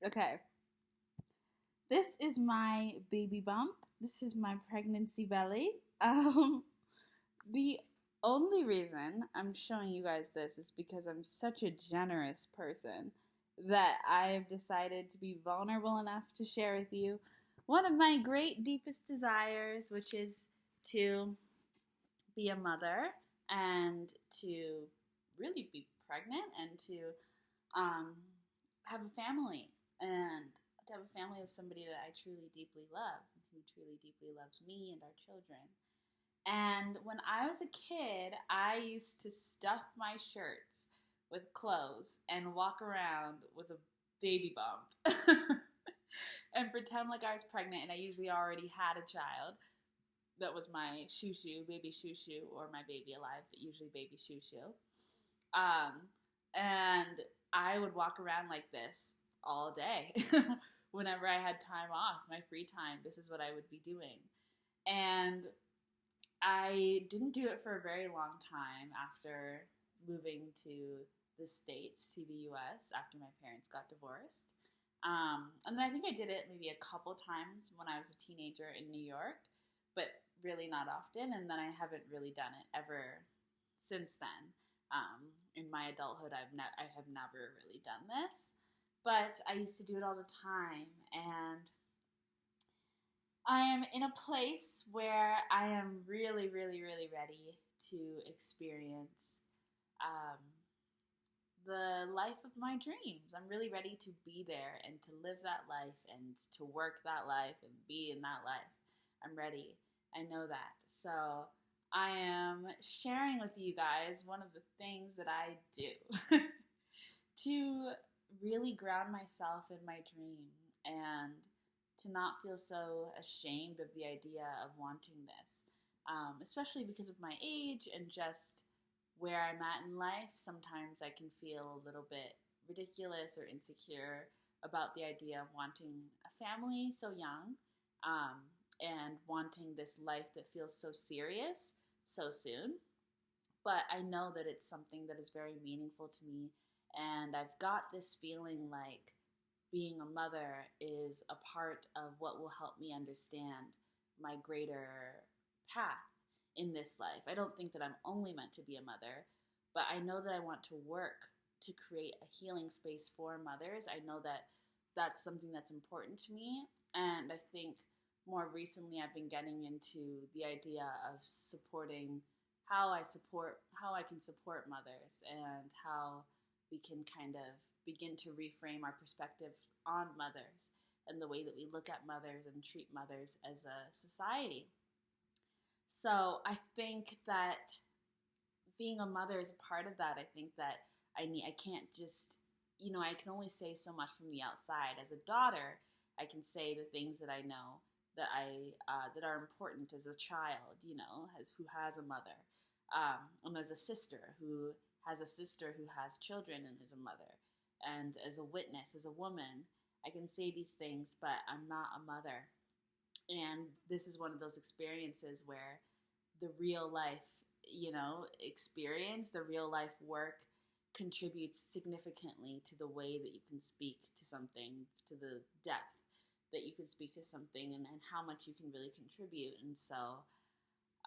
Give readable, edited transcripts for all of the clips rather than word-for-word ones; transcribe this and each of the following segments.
Okay, this is my baby bump. This is my pregnancy belly. Um, the only reason I'm showing you guys this is because I'm such a generous person that I've decided to be vulnerable enough to share with you one of my great deepest desires, which is to be a mother and to really be pregnant and to um, have a family and to have a family with somebody that I truly deeply love, who truly deeply loves me and our children. And when I was a kid, I used to stuff my shirts with clothes and walk around with a baby bump and pretend like I was pregnant and I usually already had a child. That was my shoo shoo, baby shoo shoo, or my baby alive, but usually baby shoo shoo. Um, and I would walk around like this all day. Whenever I had time off, my free time, this is what I would be doing. And I didn't do it for a very long time after moving to the States, to the US, after my parents got divorced. And then I think I did it maybe a couple times when I was a teenager in New York, but really not often. And then I haven't really done it ever since then. In my adulthood, I have never really done this, but I used to do it all the time. And I am in a place where I am really, really, really ready to experience um, the life of my dreams. I'm really ready to be there and to live that life and to work that life and be in that life. I'm ready. I know that. So I am sharing with you guys one of the things that I do to really ground myself in my dream and to not feel so ashamed of the idea of wanting this, especially because of my age and just where I'm at in life. Sometimes I can feel a little bit ridiculous or insecure about the idea of wanting a family so young, and wanting this life that feels so serious so soon. But I know that it's something that is very meaningful to me, and I've got this feeling like being a mother is a part of what will help me understand my greater path in this life. I don't think that I'm only meant to be a mother, but I know that I want to work to create a healing space for mothers. I know that that's something that's important to me, and I think more recently I've been getting into the idea of supporting how I can support mothers and how we can kind of begin to reframe our perspectives on mothers and the way that we look at mothers and treat mothers as a society. So I think that being a mother is a part of that. I think that I can't just, I can only say so much from the outside. As a daughter, I can say the things that I know that are important as a child, who has a mother, and as a sister who has a sister who has children and is a mother, and as a witness, as a woman, I can say these things, but I'm not a mother. And this is one of those experiences where the real life, experience, the real life work contributes significantly to the way that you can speak to something, to the depth that you can speak to something, and how much you can really contribute. And so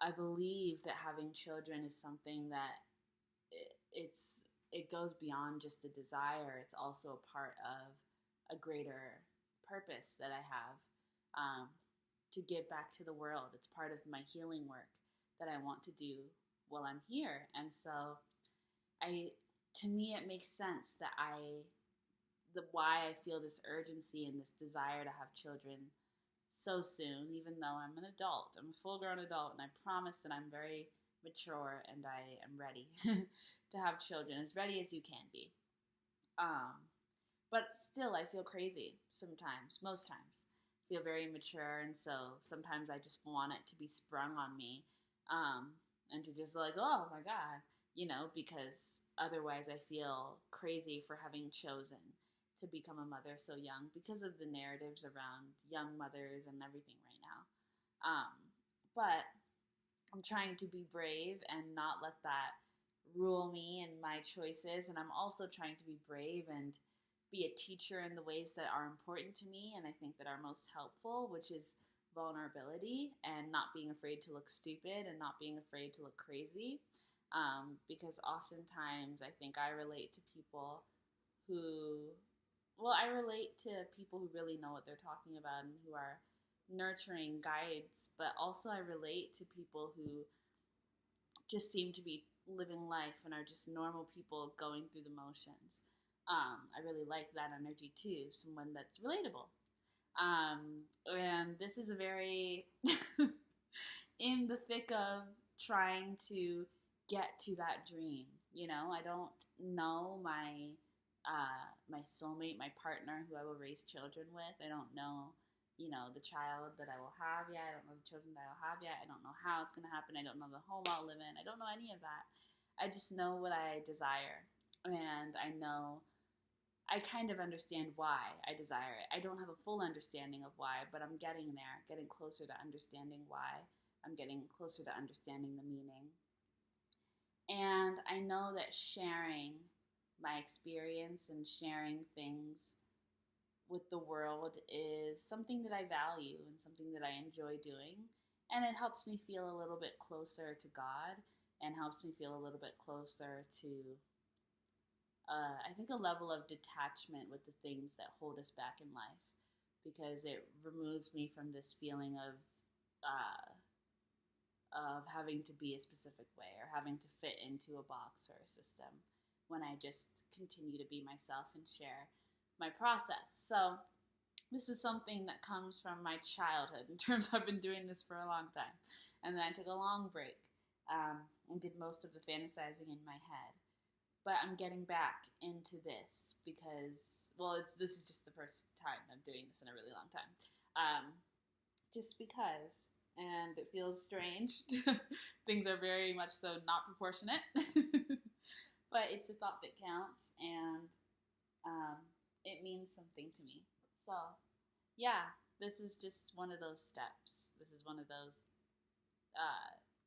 I believe that having children is something that it goes beyond just a desire. It's also a part of a greater purpose that I have, to give back to the world. It's part of my healing work that I want to do while I'm here. And so I to me it makes sense that why I feel this urgency and this desire to have children so soon, even though I'm an adult. I'm a full grown adult, and I promise that I'm very mature and I am ready to have children, as ready as you can be. But still, I feel crazy sometimes, most times. I feel very immature, and so sometimes I just want it to be sprung on me, and to just like, oh my God, because otherwise I feel crazy for having chosen to become a mother so young because of the narratives around young mothers and everything right now. But I'm trying to be brave and not let that rule me and my choices. And I'm also trying to be brave and be a teacher in the ways that are important to me and I think that are most helpful, which is vulnerability and not being afraid to look stupid and not being afraid to look crazy. Because oftentimes I think I relate to people who, well, I relate to people who really know what they're talking about and who are nurturing guides, but also I relate to people who just seem to be living life and are just normal people going through the motions. I really like that energy too, someone that's relatable. And this is a very in the thick of trying to get to that dream. You know, I don't know my soulmate, my partner who I will raise children with. I don't know, you know, the child that I will have yet. I don't know the children that I will have yet. I don't know how it's going to happen. I don't know the home I'll live in. I don't know any of that. I just know what I desire. And I know, I kind of understand why I desire it. I don't have a full understanding of why, but I'm getting there, getting closer to understanding why. I'm getting closer to understanding the meaning. And I know that sharing my experience and sharing things with the world is something that I value and something that I enjoy doing. And it helps me feel a little bit closer to God and helps me feel a little bit closer to, I think, a level of detachment with the things that hold us back in life, because it removes me from this feeling of having to be a specific way or having to fit into a box or a system when I just continue to be myself and share my process. So this is something that comes from my childhood in terms of I've been doing this for a long time. And then I took a long break and did most of the fantasizing in my head. But I'm getting back into this because, well, this is just the first time I'm doing this in a really long time. Just because, and it feels strange. Things are very much so not proportionate. But it's the thought that counts, and it means something to me. So, yeah, this is just one of those steps. This is one of those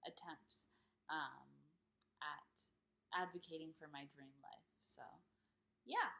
attempts at advocating for my dream life. So, yeah.